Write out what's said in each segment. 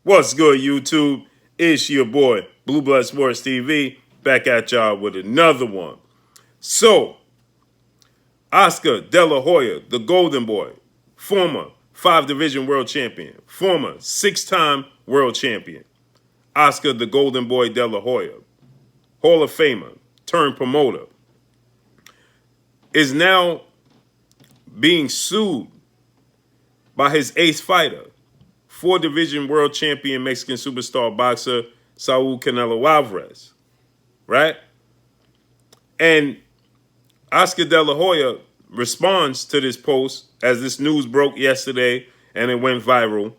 What's good, YouTube? It's your boy, Blue Blood Sports TV, back at y'all with another one. So, Oscar De La Hoya, the Golden Boy, former 5 division world champion, former 6-time world champion. Oscar the Golden Boy De La Hoya, Hall of Famer, turned promoter, is now being sued by his ace fighter, 4 division world champion Mexican superstar boxer SAUL Canelo Alvarez, right? And Oscar De La Hoya responds to this post as this news broke yesterday and it went viral,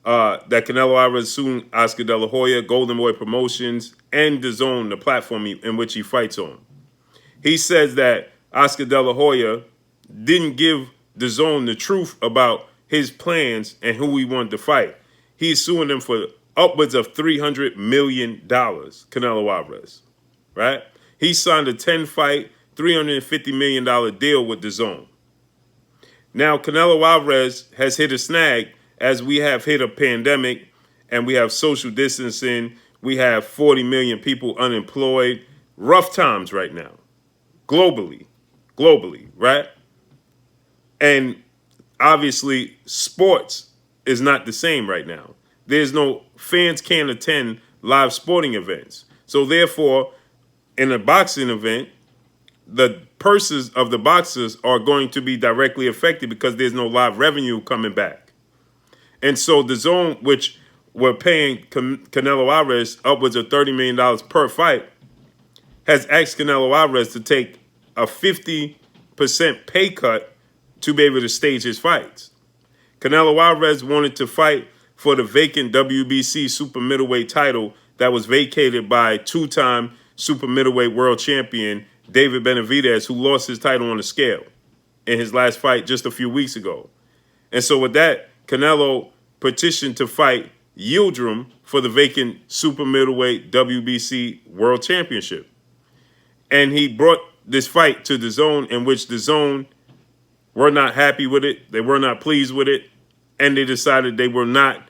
that Canelo Alvarez suing Oscar De La Hoya, Golden Boy Promotions, and DAZN, the platform in which he fights on. He says that Oscar De La Hoya didn't give DAZN the truth about his plans and who he wanted to fight. He's suing them for upwards of $300 million, Canelo Alvarez, right? He signed a 10-fight, $350 million deal with DAZN. Now, Canelo Alvarez has hit a snag as we have hit a pandemic and we have social distancing. We have 40 million people unemployed. Rough times right now, globally, right? And obviously, sports is not the same right now. Fans can't attend live sporting events. So therefore, in a boxing event, the purses of the boxers are going to be directly affected because there's no live revenue coming back. And so DAZN, which were paying Canelo Alvarez upwards of $30 million per fight, has asked Canelo Alvarez to take a 50% pay cut to be able to stage his fights. Canelo Alvarez wanted to fight for the vacant WBC super middleweight title that was vacated by 2-time super middleweight world champion David Benavidez, who lost his title on the scale in his last fight just a few weeks ago. And so with that, Canelo petitioned to fight Yildirim for the vacant super middleweight WBC world championship. And he brought this fight to DAZN, in which DAZN were not happy with it. They were not pleased with it. And they decided they will not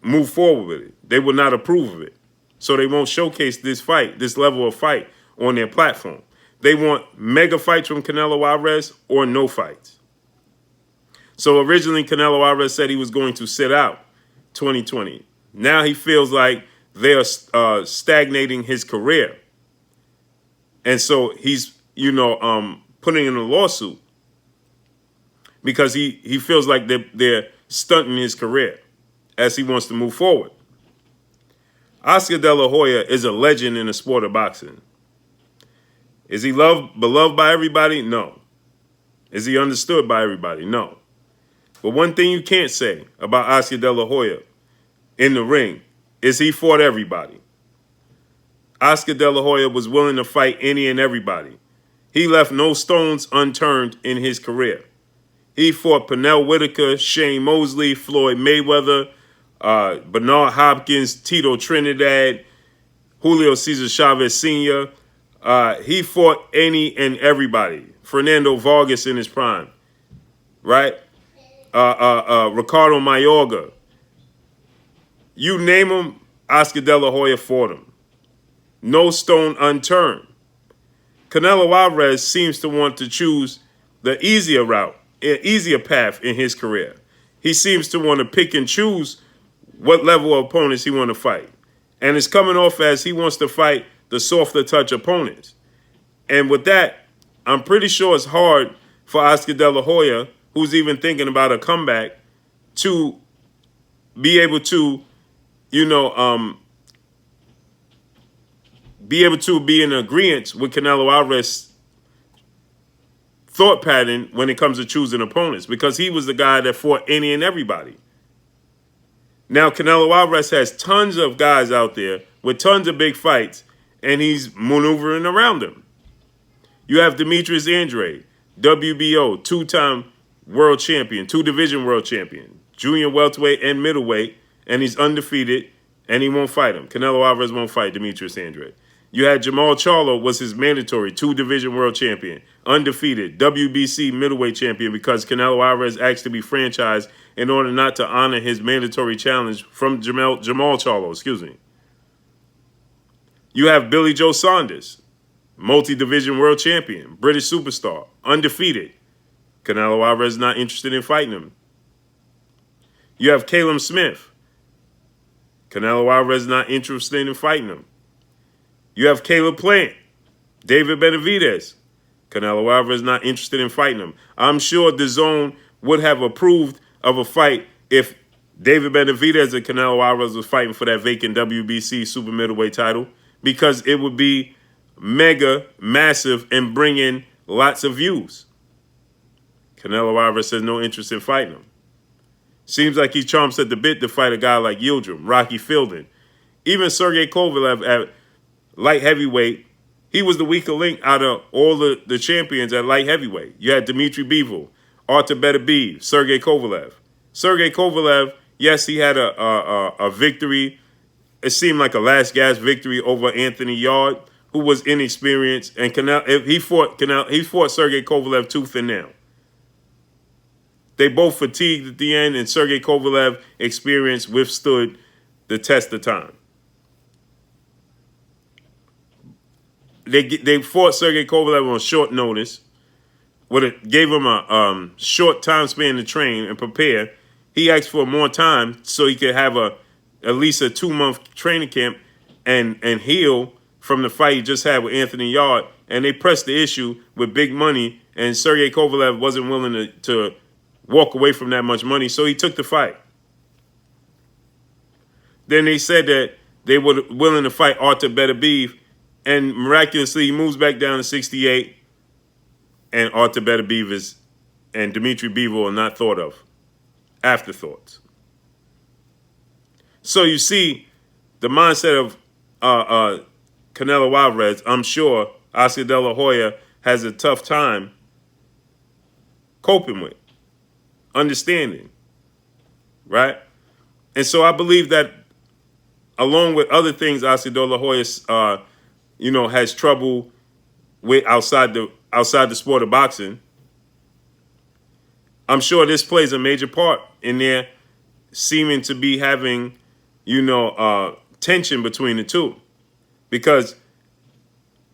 move forward with it. They will not approve of it. So they won't showcase this fight, this level of fight on their platform. They want mega fights from Canelo Alvarez or no fights. So originally Canelo Alvarez said he was going to sit out 2020. Now he feels like they are stagnating his career. And so he's, putting in a lawsuit because he feels like they're stunting his career as he wants to move forward. Oscar De La Hoya is a legend in the sport of boxing. Is he beloved by everybody? No. Is he understood by everybody? No. But one thing you can't say about Oscar De La Hoya in the ring is he fought everybody. Oscar De La Hoya was willing to fight any and everybody. He left no stones unturned in his career. He fought Pernell Whitaker, Shane Mosley, Floyd Mayweather, Bernard Hopkins, Tito Trinidad, Julio Cesar Chavez Sr. He fought any and everybody. Fernando Vargas in his prime, right? Ricardo Mayorga. You name him, Oscar De La Hoya fought him. No stone unturned. Canelo Alvarez seems to want to choose the easier route, easier path in his career. He seems to want to pick and choose what level of opponents he wants to fight. And it's coming off as he wants to fight the softer touch opponents. And with that, I'm pretty sure it's hard for Oscar De La Hoya, who's even thinking about a comeback, to be able to, be in agreement with Canelo Alvarez's thought pattern when it comes to choosing opponents, because he was the guy that fought any and everybody. Now, Canelo Alvarez has tons of guys out there with tons of big fights, and he's maneuvering around them. You have Demetrius Andrade, WBO, 2-time world champion, 2-division world champion, junior welterweight and middleweight, and he's undefeated, and he won't fight him. Canelo Alvarez won't fight Demetrius Andrade. You had Jamal Charlo was his mandatory 2-division world champion, undefeated, WBC middleweight champion because Canelo Alvarez asked to be franchised in order not to honor his mandatory challenge from Jamal Charlo, excuse me. You have Billy Joe Saunders, multi-division world champion, British superstar, undefeated. Canelo Alvarez not interested in fighting him. You have Caleb Smith. Canelo Alvarez not interested in fighting him. You have Caleb Plant, David Benavidez. Canelo Alvarez not interested in fighting him. I'm sure DAZN would have approved of a fight if David Benavidez and Canelo Alvarez was fighting for that vacant WBC super middleweight title, because it would be mega massive and bring in lots of views. Canelo Alvarez has no interest in fighting him. Seems like he chomps at the bit to fight a guy like Yildirim, Rocky Fielding. Even Sergey Kovalev at light heavyweight, he was the weaker link out of all the champions at light heavyweight. You had Dmitry Bivol, Artur Beterbiev, Sergey Kovalev. Sergey Kovalev, yes, he had a victory. It seemed like a last gasp victory over Anthony Yard, who was inexperienced, and he fought Sergey Kovalev tooth and nail. They both fatigued at the end, and Sergey Kovalev experience withstood the test of time. They fought Sergey Kovalev on short notice. Gave him a short time span to train and prepare. He asked for more time so he could have at least a 2-month training camp and heal from the fight he just had with Anthony Yard. And they pressed the issue with big money, and Sergey Kovalev wasn't willing to walk away from that much money, so he took the fight. Then they said that they were willing to fight Artur Beterbiev, and miraculously he moves back down to 68, and Artur Beterbiev and Dmitry Bivol are not thought of. Afterthoughts. So you see the mindset of Canelo Alvarez. I'm sure Oscar De La Hoya has a tough time coping with, understanding, right? And so I believe that, along with other things, Oscar De La Hoya, has trouble with outside the sport of boxing. I'm sure this plays a major part in their seeming to be having, tension between the two, because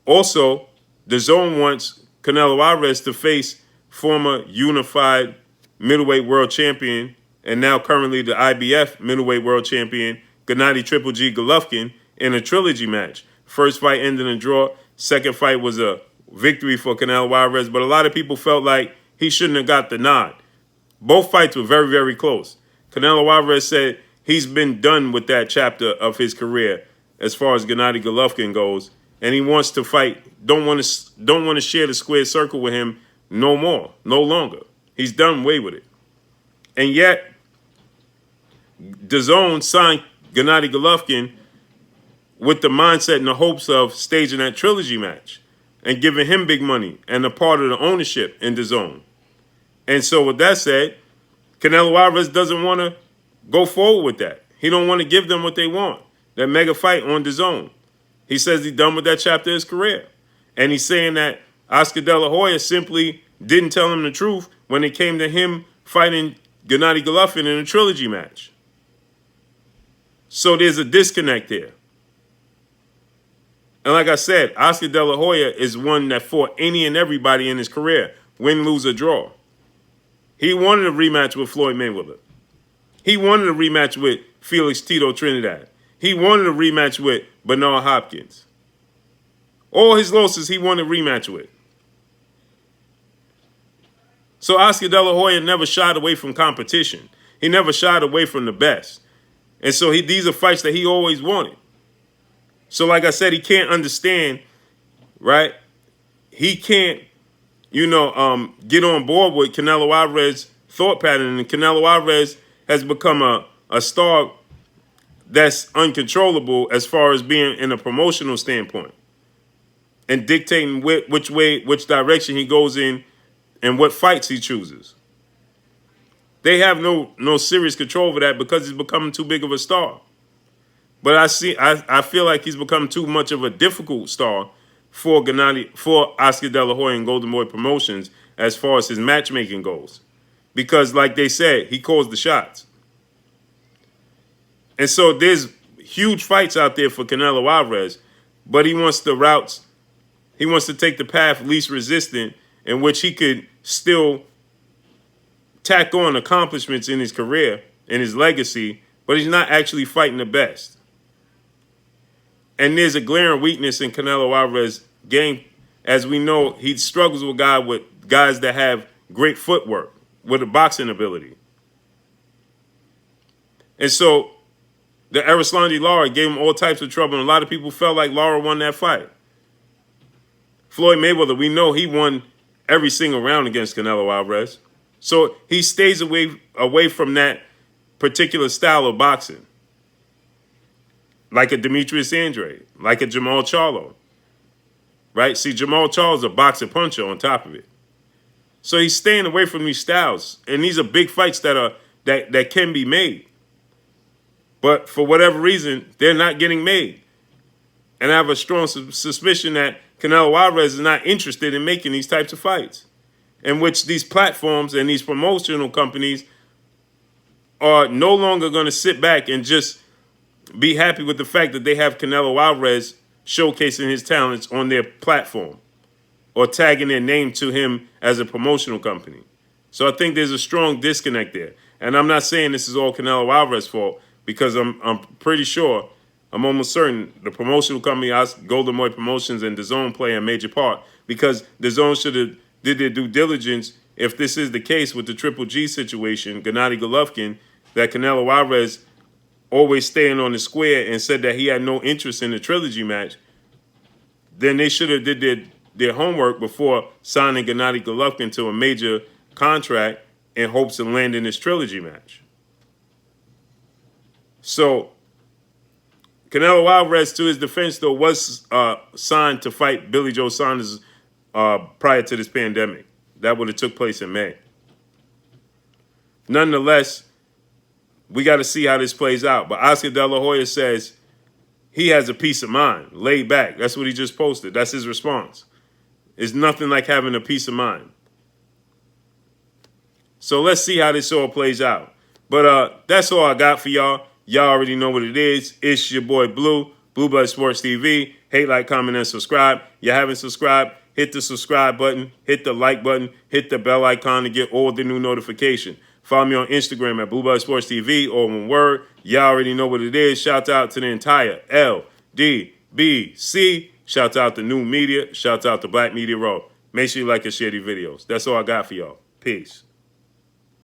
also DAZN wants Canelo Alvarez to face former unified middleweight world champion and now currently the IBF middleweight world champion Gennady Triple G Golovkin in a trilogy match. First fight ended in a draw. Second fight was a victory for Canelo Alvarez, but a lot of people felt like he shouldn't have got the nod. Both fights were very, very close. Canelo Alvarez said he's been done with that chapter of his career as far as Gennady Golovkin goes, and he wants to fight. Don't want to share the square circle with him no more, no longer. He's done away with it. And yet, DAZN signed Gennady Golovkin with the mindset and the hopes of staging that trilogy match and giving him big money and a part of the ownership in DAZN. And so with that said, Canelo Alvarez doesn't want to go forward with that. He don't want to give them what they want, that mega fight on DAZN. He says he's done with that chapter of his career. And he's saying that Oscar De La Hoya simply didn't tell him the truth when it came to him fighting Gennady Golovkin in a trilogy match. So there's a disconnect there. And like I said, Oscar De La Hoya is one that fought any and everybody in his career, win, lose, or draw. He wanted a rematch with Floyd Mayweather. He wanted a rematch with Felix Tito Trinidad. He wanted a rematch with Bernard Hopkins. All his losses he wanted a rematch with. So Oscar De La Hoya never shied away from competition. He never shied away from the best. And so these are fights that he always wanted. So like I said, he can't understand, right? He can't, get on board with Canelo Alvarez's thought pattern. And Canelo Alvarez has become a star that's uncontrollable as far as being in a promotional standpoint and dictating which direction he goes in and what fights he chooses. They have no serious control over that because he's becoming too big of a star. But I feel like he's become too much of a difficult star for Oscar De La Hoya and Golden Boy Promotions as far as his matchmaking goes. Because like they said, he calls the shots. And so there's huge fights out there for Canelo Alvarez, but he wants to take the path least resistant in which he could still tack on accomplishments in his career and his legacy, but he's not actually fighting the best. And there's a glaring weakness in Canelo Alvarez's game. As we know, he struggles with guys that have great footwork, with a boxing ability. And so the Erislandy Lara gave him all types of trouble, and a lot of people felt like Lara won that fight. Floyd Mayweather, we know he won every single round against Canelo Alvarez. So he stays away from that particular style of boxing. Like a Demetrius Andrade, like a Jamal Charlo. Right? See, Jamal Charlo is a boxer puncher on top of it. So he's staying away from these styles. And these are big fights that can be made. But for whatever reason, they're not getting made. And I have a strong suspicion that Canelo Alvarez is not interested in making these types of fights, in which these platforms and these promotional companies are no longer going to sit back and just be happy with the fact that they have Canelo Alvarez showcasing his talents on their platform or tagging their name to him as a promotional company. So I think there's a strong disconnect there. And I'm not saying this is all Canelo Alvarez's fault, because I'm pretty sure, I'm almost certain, the promotional company, Golden Boy Promotions and DAZN play a major part, because DAZN should have did their due diligence if this is the case with the Triple G situation, Gennady Golovkin, that Canelo Alvarez always staying on the square and said that he had no interest in the trilogy match. Then they should have did their homework before signing Gennady Golovkin to a major contract in hopes of landing this trilogy match. So Canelo Alvarez, to his defense, though, was signed to fight Billy Joe Saunders prior to this pandemic. That would have took place in May. Nonetheless, we got to see how this plays out. But Oscar De La Hoya says he has a peace of mind, laid back. That's what he just posted. That's his response. It's nothing like having a peace of mind. So let's see how this all plays out. But that's all I got for y'all. Y'all already know what it is. It's your boy Blue, Blue Blood Sports TV. Hate, like, comment, and subscribe. You haven't subscribed, hit the subscribe button, hit the like button, hit the bell icon to get all the new notifications. Follow me on Instagram at Blue Blood Sports TV, or one word. Y'all already know what it is. Shout out to the entire LDBC. Shout out to New Media. Shout out to Black Media Row. Make sure you like and share these videos. That's all I got for y'all. Peace.